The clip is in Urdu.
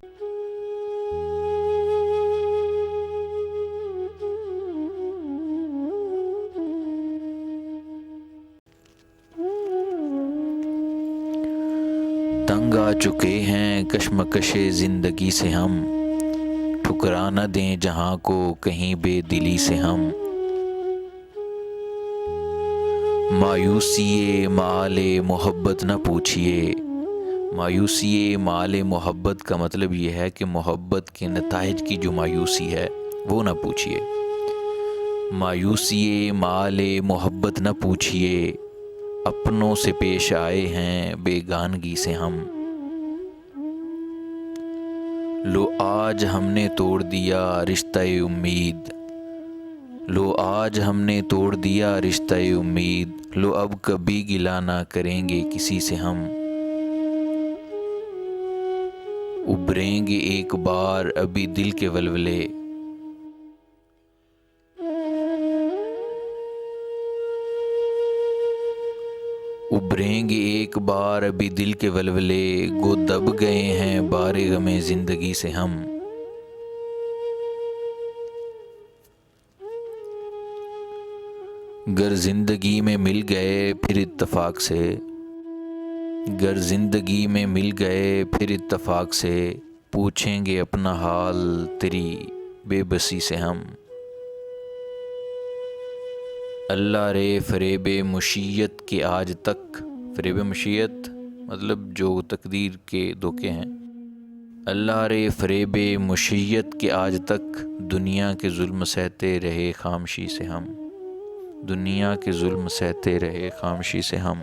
تنگ آ چکے ہیں کشمکش زندگی سے ہم، ٹھکرا نہ دیں جہاں کو کہیں بے دلی سے ہم۔ مایوسی مآل محبت نہ پوچھیے، مایوسی مآل محبت کا مطلب یہ ہے کہ محبت کے نتائج کی جو مایوسی ہے وہ نہ پوچھیے۔ مایوسی مآل محبت نہ پوچھیے، اپنوں سے پیش آئے ہیں بیگانگی سے ہم۔ لو آج ہم نے توڑ دیا رشتہ امید، لو آج ہم نے توڑ دیا رشتہ امید، لو اب کبھی گلہ نہ کریں گے کسی سے ہم۔ ابھریں گے ایک بار ابھی دل کے ولولے، ابھریں گے ایک بار ابھی دل کے ولولے، گو دب گئے ہیں بار غم زندگی سے ہم۔ گر زندگی میں مل گئے پھر اتفاق سے، گر زندگی میں مل گئے پھر اتفاق سے، پوچھیں گے اپنا حال تیری بے بسی سے ہم۔ اللہ رے فریب مشیت کے آج تک، فریب مشیت مطلب جو تقدیر کے دھوکے ہیں، اللہ رے فریب مشیت کے آج تک، دنیا کے ظلم سہتے رہے خاموشی سے ہم، دنیا کے ظلم سہتے رہے خاموشی سے ہم۔